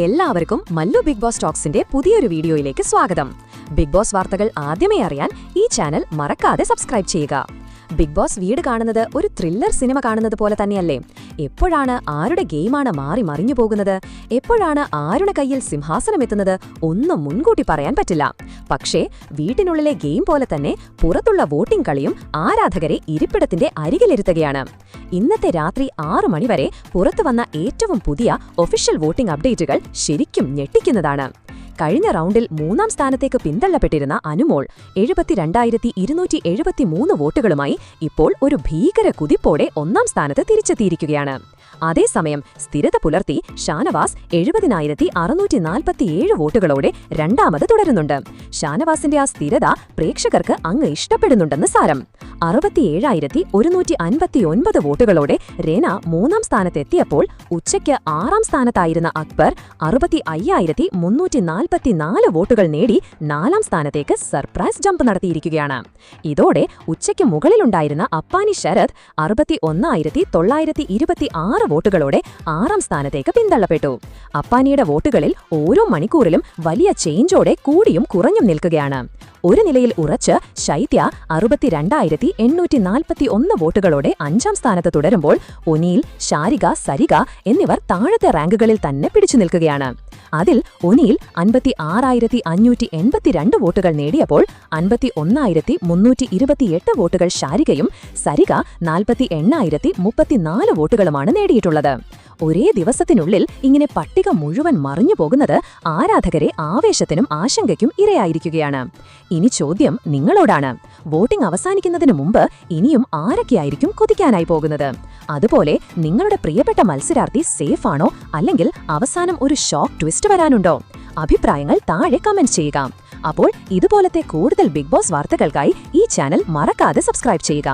എല്ലാവർക്കും Mallu big boss ടോക്സിന്റെ പുതിയൊരു വീഡിയോയിലേക്ക് സ്വാഗതം. ബിഗ് ബോസ് വാർത്തകൾ ആദ്യമേ അറിയാൻ ഈ ചാനൽ മറക്കാതെ സബ്സ്ക്രൈബ് ചെയ്യുക. ബിഗ് ബോസ് വീട് കാണുന്നത് ഒരു ത്രില്ലർ സിനിമ കാണുന്നത് പോലെ തന്നെയല്ലേ? എപ്പോഴാണ് ആരുടെ ഗെയിമാണ് മാറി മറിഞ്ഞു പോകുന്നത്, എപ്പോഴാണ് ആരുടെ കയ്യിൽ സിംഹാസനം എത്തുന്നത് ഒന്നും മുൻകൂട്ടി പറയാൻ പറ്റില്ല. പക്ഷേ വീട്ടിനുള്ളിലെ ഗെയിം പോലെ തന്നെ പുറത്തുള്ള വോട്ടിംഗ് കളിയും ആരാധകരെ ഇരിപ്പിടത്തിന്റെ അരികിലിരുത്തുകയാണ്. ഇന്നത്തെ രാത്രി 6 മണിവരെ പുറത്തുവന്ന ഏറ്റവും പുതിയ ഒഫീഷ്യൽ വോട്ടിംഗ് അപ്ഡേറ്റുകൾ ശരിക്കും ഞെട്ടിക്കുന്നതാണ്. കഴിഞ്ഞ റൗണ്ടിൽ 3-ാം സ്ഥാനത്തേക്ക് പിന്തള്ളപ്പെട്ടിരുന്ന അനുമോൾ 72,273 വോട്ടുകളുമായി ഇപ്പോൾ ഒരു ഭീകര കുതിപ്പോടെ 1-ാം സ്ഥാനത്ത് തിരിച്ചെത്തിയിരിക്കുകയാണ്. അതേസമയം സ്ഥിരത പുലർത്തി ഷാനവാസ് 70,647 വോട്ടുകളോടെ രണ്ടാമത് തുടരുന്നുണ്ട്. ഷാനവാസിന്റെ ആ സ്ഥിരത പ്രേക്ഷകർക്ക് അങ്ങ് ഇഷ്ടപ്പെടുന്നുണ്ടെന്ന് സാരം. 67,159 വോട്ടുകളോടെ രേന 3-ാം സ്ഥാനത്തെത്തിയപ്പോൾ ഉച്ചയ്ക്ക് 6-ാം സ്ഥാനത്തായിരുന്ന അക്ബർ 65,344 വോട്ടുകൾ നേടി 4-ാം സ്ഥാനത്തേക്ക് സർപ്രൈസ് ജമ്പ് നടത്തിയിരിക്കുകയാണ്. ഇതോടെ ഉച്ചയ്ക്ക് മുകളിലുണ്ടായിരുന്ന അപ്പാനി ശരത് 61,926 വോട്ടുകളോടെ 6-ാം സ്ഥാനത്തേക്ക് പിന്തള്ളപ്പെട്ടു. അപ്പാനിയുടെ വോട്ടുകളിൽ ഓരോ മണിക്കൂറിലും വലിയ ചേഞ്ചോടെ കൂടിയും കുറഞ്ഞും നിൽക്കുകയാണ്. ഒരു നിലയിൽ ഉറച്ച് ശൈത്യ 62,841 വോട്ടുകളോടെ 5-ാം സ്ഥാനത്ത് തുടരുമ്പോൾ ഒനീൽ, ശാരിക, സരിക എന്നിവർ താഴത്തെ റാങ്കുകളിൽ തന്നെ പിടിച്ചു നിൽക്കുകയാണ്. അതിൽ ഒനീൽ 56,582 വോട്ടുകൾ നേടിയപ്പോൾ 51,328 വോട്ടുകൾ ശാരികയും സരിക 48,034 വോട്ടുകളുമാണ് നേടിയിട്ടുള്ളത്. ഒരേ ദിവസത്തിനുള്ളിൽ ഇങ്ങനെ പട്ടിക മുഴുവൻ മറിഞ്ഞു പോകുന്നത് ആരാധകരെ ആവേശത്തിനും ആശങ്കയ്ക്കും ഇരയായിരിക്കുകയാണ്. ഇനി ചോദ്യം നിങ്ങളോടാണ്. വോട്ടിംഗ് അവസാനിക്കുന്നതിന് മുമ്പ് ഇനിയും ആരൊക്കെയായിരിക്കും കൊതിക്കാനായി പോകുന്നത്? അതുപോലെ നിങ്ങളുടെ പ്രിയപ്പെട്ട മത്സരാർത്ഥി സേഫ് ആണോ, അല്ലെങ്കിൽ അവസാനം ഒരു ഷോക്ക് ട്വിസ്റ്റ് വരാനുണ്ടോ? അഭിപ്രായങ്ങൾ താഴെ കമന്റ് ചെയ്യുക. അപ്പോൾ ഇതുപോലത്തെ കൂടുതൽ ബിഗ് ബോസ് വാർത്തകൾക്കായി ഈ ചാനൽ മറക്കാതെ സബ്സ്ക്രൈബ് ചെയ്യുക.